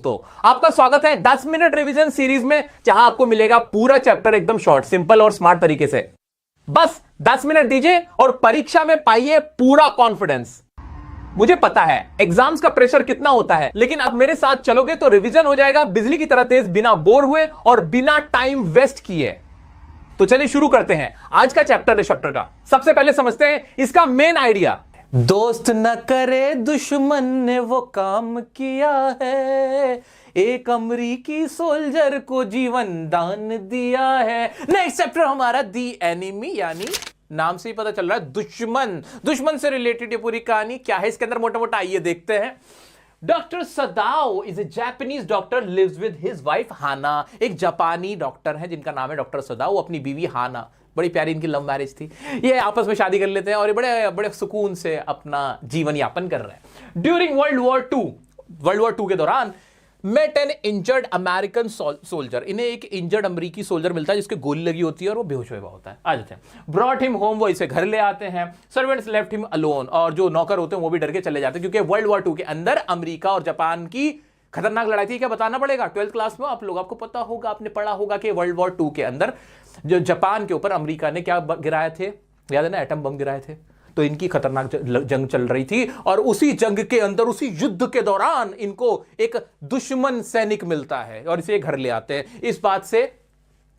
तो आपका स्वागत है 10 मिनट रिवीजन सीरीज में, जहां आपको मिलेगा पूरा चैप्टर एकदम शॉर्ट, सिंपल और स्मार्ट तरीके से। बस 10 मिनट दीजिए और परीक्षा में पाइए पूरा कॉन्फिडेंस। मुझे पता है एग्जाम्स का प्रेशर कितना होता है, लेकिन आप मेरे साथ चलोगे तो रिवीजन हो जाएगा बिजली की तरह तेज, बिना बोर हुए और बिना टाइम वेस्ट किए। तो चलिए शुरू करते हैं आज का चैप्टर इस चैप्टर का। सबसे पहले समझते हैं इसका मेन आइडिया। दोस्त न करे दुश्मन ने वो काम किया है, एक अमरीकी सोल्जर को जीवन दान दिया है। नेक्स्ट चैप्टर हमारा दी एनिमी, यानी नाम से ही पता चल रहा है दुश्मन। दुश्मन से रिलेटेड ये पूरी कहानी क्या है इसके अंदर मोटा मोटा आइए देखते हैं। Doctor Sadao is a Japanese doctor, lives with his wife Hana. एक जापानी डॉक्टर है जिनका नाम है डॉक्टर सदाओ, अपनी बीवी हाना। बड़ी प्यारी इनकी लव मैरिज थी, ये आपस में शादी कर लेते हैं और ये बड़े बड़े सुकून से अपना जीवन यापन कर रहे हैं। ड्यूरिंग वर्ल्ड वॉर टू के दौरान met an injured American soldier. इन्हें एक इंजर्ड अमेरिकी सोल्जर मिलता है जिसके गोली लगी होती है और वो बेहोश हुआ होता है। आ जाते हैं। ब्रॉट हिम होम, वो इसे घर ले आते हैं। सर्वेंट्स लेफ्ट हिम अलोन, और जो नौकर होते हैं वो भी डर के चले जाते हैं, क्योंकि वर्ल्ड वॉर टू के अंदर अमेरिका और जापान की खतरनाक लड़ाई थी। क्या बताना पड़ेगा, 12th क्लास में आप लोग, आपको पता होगा, आपने पढ़ा होगा कि वर्ल्ड वॉर टू के अंदर जो जापान के ऊपर अमेरिका ने क्या गिराए थे, याद है ना, एटम बम गिराए थे। तो इनकी खतरनाक जंग चल रही थी और उसी जंग के अंदर, उसी युद्ध के दौरान इनको एक दुश्मन सैनिक मिलता है और इसे घर ले आते हैं। इस बात से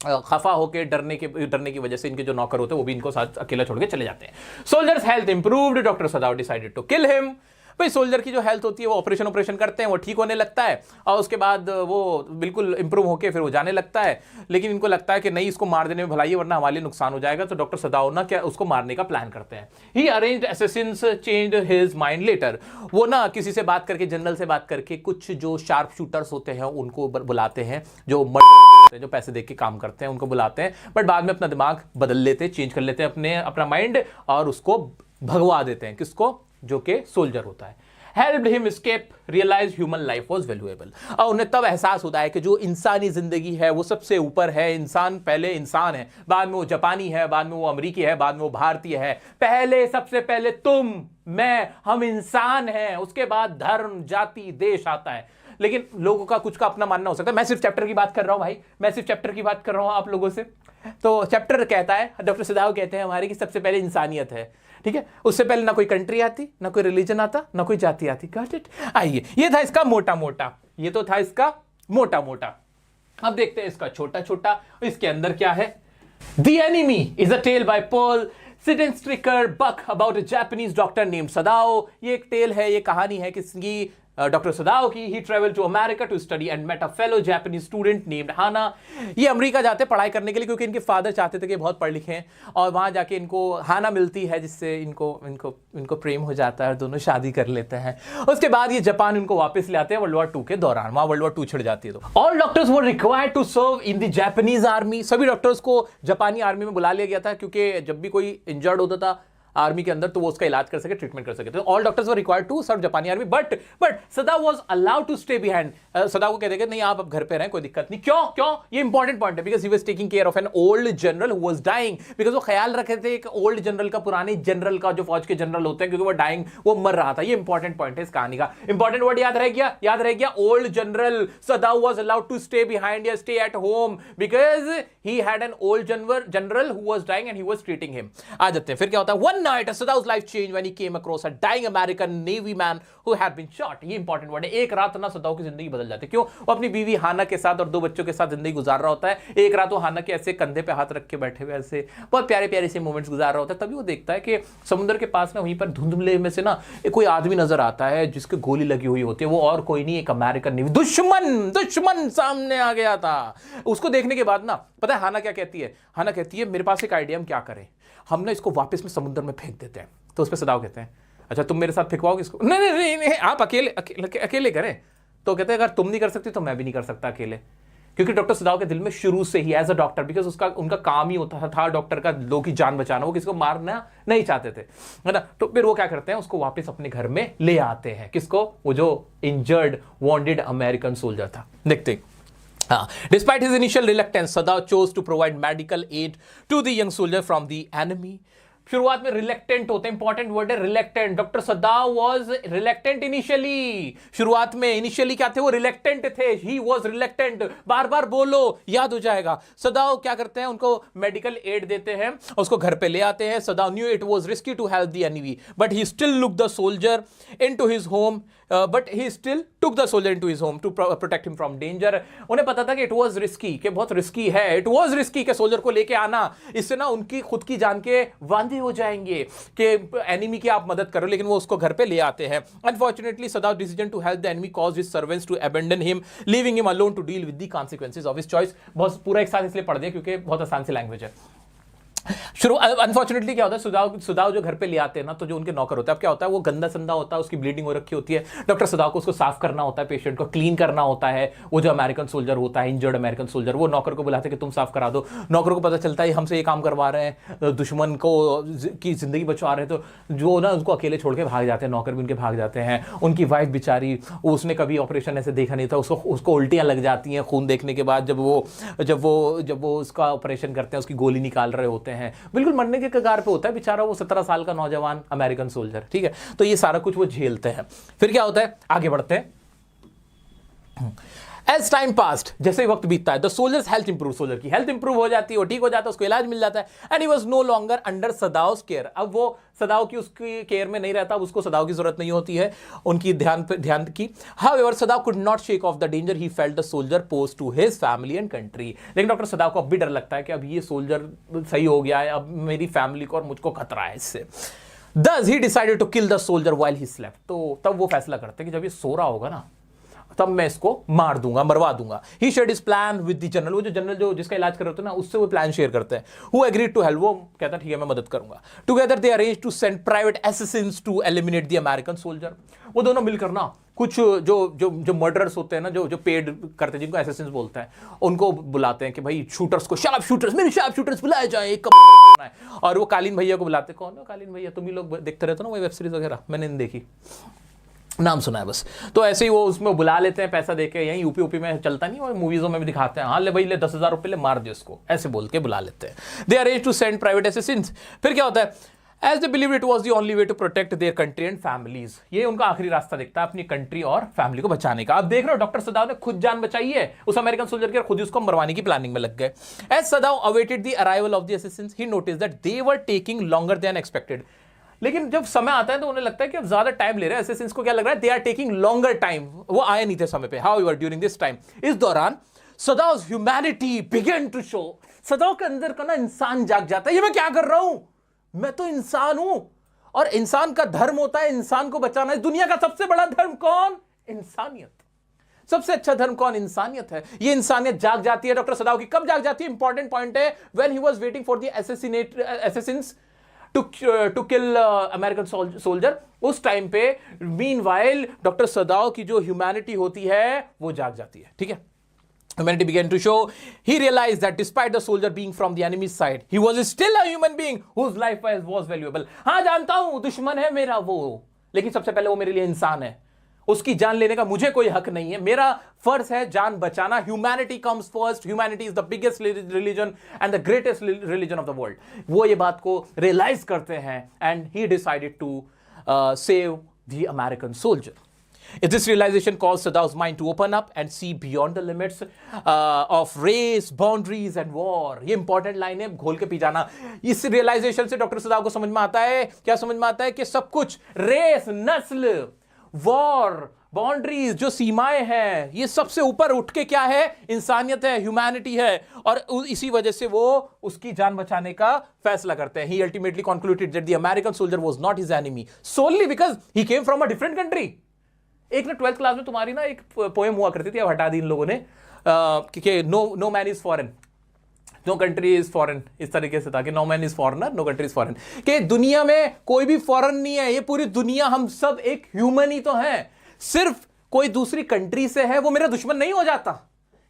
खफा होकर डरने की वजह से इनके जो नौकर होते हैं वो भी इनको साथ अकेला छोड़ के चले जाते हैं। Soldier's health improved, doctor Sadao decided to kill him. भाई सोल्जर की जो हेल्थ होती है वो ऑपरेशन करते हैं, वो ठीक होने लगता है और उसके बाद वो बिल्कुल इंप्रूव होके फिर वो जाने लगता है। लेकिन इनको लगता है कि नहीं, इसको मार देने में भलाई है वरना हमारे लिए नुकसान हो जाएगा। तो डॉक्टर सदाओ ना क्या उसको मारने का प्लान करते हैं। He arranged assassins changed his mind later. वो ना किसी से बात करके, जनरल से बात करके, कुछ जो शार्प शूटर्स होते हैं उनको बुलाते हैं, जो मर्डर, जो पैसे देके काम करते हैं उनको बुलाते हैं, बट बाद में अपना दिमाग बदल लेते हैं, चेंज कर लेते हैं अपना माइंड और उसको भगवा देते हैं। किसको? जो कि सोल्जर होता है। Helped him escape, realized human life was valuable। और उन्हें तब एहसास होता है कि जो इंसानी जिंदगी है वो सबसे ऊपर है। इंसान पहले इंसान है, बाद में वो जापानी है, बाद में वो अमेरिकी है, बाद में वो भारतीय है। पहले, सबसे पहले तुम, मैं, हम इंसान हैं, उसके बाद धर्म, जाति, देश आता है। लेकिन लोगों का कुछ का अपना मानना हो सकता है। मैं सिर्फ चैप्टर की बात कर रहा हूं भाई, मैं सिर्फ चैप्टर की बात कर रहा हूं आप लोगों से। तो चैप्टर कहता है, डॉक्टर सदाओ कहते हैं हमारे, कि सबसे पहले इंसानियत है, ठीक है। उससे पहले ना कोई कंट्री आती, ना कोई रिलीजन आता, ना कोई जाति आती। Got it? आइए, ये था इसका मोटा मोटा, ये तो था इसका मोटा मोटा। अब देखते हैं इसका छोटा छोटा। इसके अंदर क्या है? The enemy is a tale by Pearl Sydenstricker Buck about a Japanese doctor named Sadao. ये एक टेल है, ये कहानी है किसकी? डॉक्टर सदाओ की। He travel to America to study and met a fellow Japanese student named Hana. ये America जाते पढ़ाई करने के लिए, क्योंकि इनके फादर चाहते थे कि बहुत पढ़ लिखें, और वहां जाके इनको हाना मिलती है, जिससे इनको प्रेम हो जाता है और दोनों शादी कर लेते हैं। उसके बाद ये जापान इनको वापस ले आते हैं वर्ल्ड वॉर टू के दौरान। वहां वर्ल्ड वॉर टू छिड़ जाती है। तो all doctors were required to serve in the Japanese army. सभी डॉक्टर्स को जापानी आर्मी में बुला लिया गया था, क्योंकि जब भी कोई इंजर्ड होता था आर्मी के अंदर तो वो उसका इलाज कर सके, ट्रीटमेंट कर सके। तो all doctors were required to serve जापानी army, but Sadao was allowed to stay behind. Sadao को कहते हैं नहीं, आप अब घर पे रहें, कोई दिक्कत नहीं। क्यों? ये इंपॉर्टेंट पॉइंट है, because he was taking care of an old general who was dying. Because वो ख्याल रखे थे एक ओल्ड जनरल का, पुराने जनरल का, जो फौज के जनरल होते हैं, क्योंकि वो डाइंग, वो मर रहा था। ये इंपॉर्टेंट पॉइंट है इस कहानी का। इंपॉर्टेंट वर्ड याद रह गया, old general. Sadao was allowed to stay behind या stay at home because he had an old general who was dying and he was treating him. आ जाते हैं, फिर क्या होता है? वन नाइट सदाओ's life changed when he came across a dying American Navy man who had been shot। ये important word है। एक रात ना सदाओ की जिंदगी बदल जाती है। क्यों? वो अपनी बीवी हाना के साथ और 2 बच्चों के साथ जिंदगी गुजार रहा होता है। एक रात वो हाना के ऐसे कंधे पे हाथ रख के बैठे हुए ऐसे बहुत प्यारे प्यारे से मोमेंट्स गुजार रहा होता है। तभी वो देखता है कि समुद्र के पास ना, वहीं पर धुंधले में से ना कोई आदमी नजर आता है जिसके गोली लगी हुई होती है। वो और कोई नहीं, एक अमेरिकन नेवी दुश्मन सामने आ गया था। उसको देखने के बाद ना, पता है हाना क्या कहती है? हाना कहती है मेरे पास एक आइडिया, हम क्या करें, हम ना इसको वापस में समुद्र में फेंक देते हैं। तो उस पर सदाओ कहते हैं अच्छा तुम मेरे साथ फेंकवाओगे इसको? नहीं, आप अकेले करें। तो कहते हैं अगर तुम नहीं कर सकती तो मैं भी नहीं कर सकता अकेले। क्योंकि डॉक्टर सदाओ के दिल में शुरू से ही एज अ डॉक्टर, बिकॉज उनका काम ही होता था डॉक्टर का लोगों की जान बचाना, वो किसी को मारना नहीं चाहते थे, है ना। तो फिर वो क्या करते हैं, उसको वापस अपने घर में ले आते हैं। किसको? वो जो इंजर्ड वॉन्डेड अमेरिकन सोल्जर था। देखते हैं। Despite his initial reluctance, Sadao chose to provide medical aid to the young soldier from the enemy. शुरुआत में रिलेक्टेंट होते हैं, इंपॉर्टेंट वर्ड है reluctant. Doctor सदाव was reluctant initially, शुरुआत में इनिशियली क्या थे वो, रिलेक्टेंट थे। ही वाज रिलेक्टेंट, बार बार बोलो याद हो जाएगा। सदाव क्या करते हैं, उनको मेडिकल एड देते हैं, उसको घर पे ले आते हैं। Sadao knew it was risky to help the enemy but he still look the soldier into his home, but he still took the soldier into his home to protect him from danger. उन्हें पता था कि it was risky, कि बहुत risky है, it was risky के soldier को लेके आना, इससे ना उनकी खुद की जान के वांदे हो जाएंगे कि एनिमी की आप मदद करो, लेकिन वो उसको घर पे ले आते हैं। Unfortunately Sadao decision to help the enemy caused his servants to abandon him, leaving him alone to deal with the consequences of his choice. बहुत पूरा एक साथ इसलिए पढ़ दिया क्योंकि बहुत आसान सी लैंग्वेज है। शुरू अनफॉर्चुनेटली क्या होता है, सुदाव जो घर पे ले आते हैं ना, तो जो उनके नौकर होता है, अब क्या होता है, वो गंदा संदा होता है, उसकी ब्लीडिंग हो रखी होती है। डॉक्टर सुदाव को उसको साफ करना होता है, पेशेंट को क्लीन करना होता है। वो जो अमेरिकन सोल्जर होता है, इंजर्ड अमेरिकन सोल्जर, वो नौकर को बुलाते हैं कि तुम साफ करा दो। नौकर को पता चलता है हमसे ये काम करवा रहे हैं, दुश्मन को की जिंदगी बचवा रहे हैं, तो जो ना उनको अकेले छोड़ के भाग जाते हैं, नौकर भी उनके भाग जाते हैं। उनकी वाइफ बेचारी, उसने कभी ऑपरेशन ऐसे देखा नहीं था, उसको उल्टियां लग जाती हैं खून देखने के बाद, जब वो उसका ऑपरेशन करते हैं, उसकी गोली निकाल रहे होते हैं, बिल्कुल मरने के कगार पे होता है बेचारा वो 17 साल का नौजवान अमेरिकन सोल्जर। ठीक है, तो ये सारा कुछ वो झेलते हैं। फिर क्या होता है, आगे बढ़ते हैं। एज टाइम पास्ट, जैसे वक्त बीतता है, the soldiers health improve, soldier की हेल्थ इंप्रूव हो जाती है, वो ठीक हो जाता है, उसको इलाज मिल जाता है। And he was no longer under Sadao's care, अब वो सदाव की उसकी केयर में नहीं रहता, उसको सदाव की जरूरत नहीं होती है उनकी ध्यान की। However Sadao could not shake off the danger he felt the soldier posed to his family and country. लेकिन डॉक्टर सदाव को अब भी डर लगता है कि अब ये सोल्जर सही हो गया है, अब मेरी फैमिली को और मुझको खतरा है इससे। Thus he decided to kill the soldier while he slept, तो तब वो फैसला करते हैं कि जब ये सो रहा होगा ना, तब मैं इसको मार दूंगा, मरवा दूंगा। He shared his plan with the general, वो जो जनरल जो जिसका इलाज कर रहे होते हैं ना, उससे वो प्लान शेयर करते हैं। Who agreed to help, वो कहता है ठीक है मैं मदद करूंगा। Together they arranged to send private assassins to eliminate the American soldier, वो दोनों मिलकर ना कुछ जो मर्डरर्स होते हैं ना, जो पेड करते हैं, जिनको असैसिन्स बोलते हैं, उनको बुलाते हैं कि भाई शूटर्स को, शार्प शूटर्स, मेरे शार्प शूटर्स बुलाए जाए, एक करना है। और वो कालीन भैया को बुलाते, कौन है कालीन भैया, तुम ही लोग देखते रहते हो ना वो वेब सीरीज वगैरह, मैंने नहीं देखी, नाम सुना है बस। तो ऐसे ही वो उसमें बुला लेते हैं पैसा देके, यहीं यूपी में चलता नहीं, और मूवीजों में भी दिखाते हैं, हाँ ले भाई ले 10,000 रुपये ले, मार दे उसको, ऐसे बोल के बुला लेते हैं। They arrange to send private assassins. फिर क्या होता है, As they believed it was the only way to protect their country and families, ये उनका आखिरी रास्ता दिखता है अपनी कंट्री और फैमिली को बचाने का। अब देख रहे हो डॉक्टर सदाव ने खुद जान बचाई है उस अमेरिकन सोल्जर की, खुद ही उसको मरवाने की प्लानिंग में लग गए। As Sadav awaited the arrival of the assassins, he noticed that they were taking longer than expected. लेकिन जब समय आता है तो उन्हें लगता है कि अब ज्यादा टाइम ले रहे हैं, assassins को क्या लग रहा है, they are taking longer time, वो आए नहीं थे समय पे। However, during this time, इस दौरान Sadav's humanity began to show, सदाव के अंदर का ना इंसान जाग जाता है, ये मैं क्या कर रहा हूं, मैं तो इंसान हूं, और इंसान का धर्म होता है इंसान को बचाना। इस दुनिया का सबसे बड़ा धर्म कौन, इंसानियत। सबसे अच्छा धर्म कौन, इंसानियत है। ये इंसानियत जाग जाती है डॉक्टर सदाव की। कब जाग जाती है, इंपॉर्टेंट पॉइंट है, when he was waiting for the assassins to kill American soldier, उस टाइम पे मीनवाइल डॉक्टर सदाव की जो ह्यूमैनिटी होती है वो जाग जाती है। ठीक है, humanity began to show. He realized that despite the soldier being from the enemy's side, he was still a human being whose life was valuable. हाँ जानता हूं दुश्मन है मेरा वो, लेकिन सबसे पहले वो मेरे लिए इंसान है, उसकी जान लेने का मुझे कोई हक नहीं है, मेरा फर्ज है जान बचाना। Humanity comes first, humanity is the biggest religion and the greatest religion of the world. वो ये बात को रियलाइज करते हैं and he decided to save the American soldier. This realization caused Sadav's mind to open up and see beyond the limits of race, boundaries and war. ये important line है, घोल के पी जाना। इस रियलाइजेशन से doctor Sadao को समझ में आता है, क्या समझ में आता है, कि सब कुछ रेस, नस्ल, वॉर, बाउंड्रीज, जो सीमाएं हैं, ये सबसे ऊपर उठ के क्या है, इंसानियत है, ह्यूमैनिटी है, और इसी वजह से वो उसकी जान बचाने का फैसला करते हैं। He ultimately concluded that the American soldier was not his enemy solely because he came from a different country. एक ना 12th क्लास में तुम्हारी ना एक पोएम हुआ करती थी, अब हटा दी इन लोगों ने, कि no man is foreign, no country is foreign, इस तरीके से था कि no man is foreigner, no country is foreign, कि दुनिया में कोई भी फॉरेन नहीं है, ये पूरी दुनिया हम सब एक ह्यूमन ही तो हैं। सिर्फ कोई दूसरी कंट्री से है वो मेरा दुश्मन नहीं हो जाता,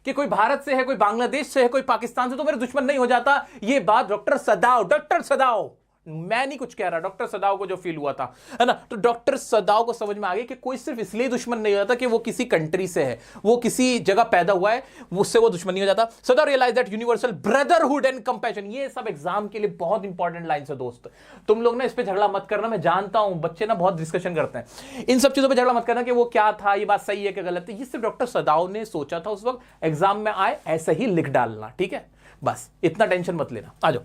कि कोई भारत से है, कोई बांग्लादेश से है, कोई पाकिस्तान से, तो मेरा दुश्मन नहीं हो जाता। ये बात डॉक्टर सदाव मैं नहीं कुछ कह रहा, डॉक्टर सदाव को जो फील हुआ था, है ना, तो डॉक्टर सदाव को समझ में आ गया कि कोई सिर्फ इसलिए दुश्मन नहीं हो जाता कि वो किसी कंट्री से है, वो किसी जगह पैदा हुआ है, उससे वो दुश्मन नहीं हो जाता। Sadao realise that universal brotherhood and compassion, ये सब एग्जाम के लिए बहुत इंपॉर्टेंट लाइन है दोस्त। तुम लोग ना इस पे झगड़ा मत करना, मैं जानता हूं बच्चे ना बहुत डिस्कशन करते हैं, इन सब चीजों पे झगड़ा मत करना कि वो क्या था, ये बात सही है कि गलत है, ये सिर्फ डॉक्टर सदाव ने सोचा था उस वक्त, एग्जाम में आए ऐसे ही लिख डालना, ठीक है, बस इतना टेंशन मत लेना। आ जाओ।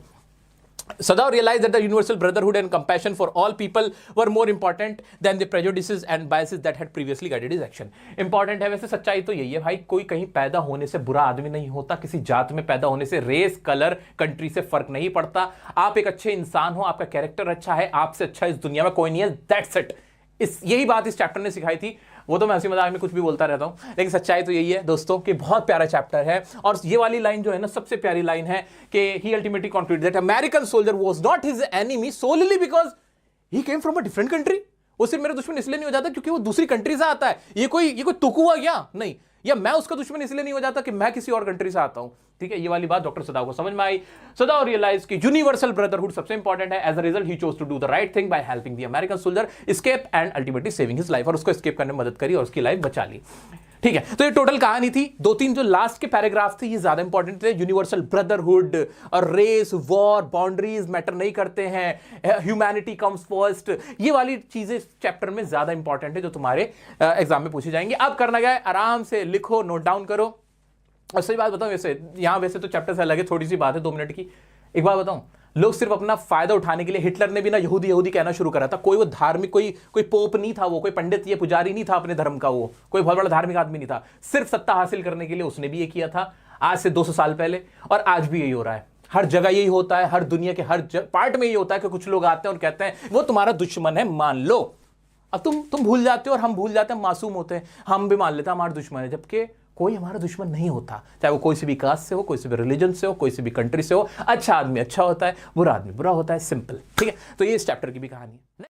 Sadav realized that the universal brotherhood and compassion for all people were more important than the prejudices and biases that had previously guided his action. Important है वैसे, सच्चाई तो यही है भाई, कोई कहीं पैदा होने से बुरा आदमी नहीं होता, किसी जात में पैदा होने से रेस, कलर, कंट्री से फर्क नहीं पड़ता। आप एक अच्छे इंसान हो, आपका कैरेक्टर अच्छा है, आपसे अच्छा इस दुनिया में कोई नहीं है, दैट्स इट। यही बात इस चैप्टर ने सिखाई थी। वो तो मैं हंसी मजाक में कुछ भी बोलता रहता हूं, लेकिन सच्चाई तो यही है दोस्तों कि बहुत प्यारा चैप्टर है। और ये वाली लाइन जो है ना, सबसे प्यारी लाइन है कि he ultimately concluded that American soldier was not his enemy solely because he came from a different country. वो सिर्फ मेरा दुश्मन इसलिए नहीं हो जाता क्योंकि वो दूसरी कंट्री से आता है, ये कोई तुक हुआ क्या, नहीं, या मैं उसका दुश्मन इसलिए नहीं हो जाता कि मैं किसी और कंट्री से आता हूं, ठीक है। ये वाली बात डॉक्टर सदाव को समझ में आई। सदाव रियलाइज कि यूनिवर्सल ब्रदरहुड सबसे इंपॉर्टेंट है। As a result he chose to do the right thing by helping the American soldier escape and ultimately saving his life, और उसको एस्केप करने में मदद करी और उसकी लाइफ बचा ली, ठीक है। तो ये टोटल कहानी थी। 2-3 जो लास्ट के पैराग्राफ थे ये ज्यादा इंपॉर्टेंट थे। यूनिवर्सल ब्रदरहुड और रेस, वॉर, बाउंड्रीज मैटर नहीं करते हैं, ह्यूमैनिटी कम्स फर्स्ट, ये वाली चीजें चैप्टर में ज्यादा इंपॉर्टेंट है जो तुम्हारे एग्जाम में पूछी जाएंगी। अब करना क्या है, आराम से लिखो, नोट डाउन करो। और सही बात बताऊं, वैसे तो चैप्टर से अलग है, थोड़ी सी बात है 2 मिनट की। एक बात बताऊं, लोग सिर्फ अपना फायदा उठाने के लिए, हिटलर ने भी ना यहूदी यहूदी कहना शुरू करा था। कोई वो धार्मिक, कोई पोप नहीं था, वो कोई पंडित या पुजारी नहीं था अपने धर्म का, वो कोई बहुत बड़ा धार्मिक आदमी नहीं था। सिर्फ सत्ता हासिल करने के लिए उसने भी ये किया था, आज से 200 साल पहले, और आज भी यही हो रहा है। हर जगह यही होता है, हर दुनिया के हर पार्ट में यही होता है कि कुछ लोग आते हैं और कहते हैं वो तुम्हारा दुश्मन है, मान लो। अब तुम भूल जाते हो और हम भूल जाते हैं, मासूम होते हैं, हम भी मान लेते हैं हमारा दुश्मन है, जबकि कोई हमारा दुश्मन नहीं होता। चाहे वो कोई से भी कास्ट से हो, कोई से भी रिलीजन से हो, कोई से भी कंट्री से हो। अच्छा आदमी अच्छा होता है, बुरा आदमी बुरा होता है, सिंपल, ठीक है। तो ये इस चैप्टर की भी कहानी है।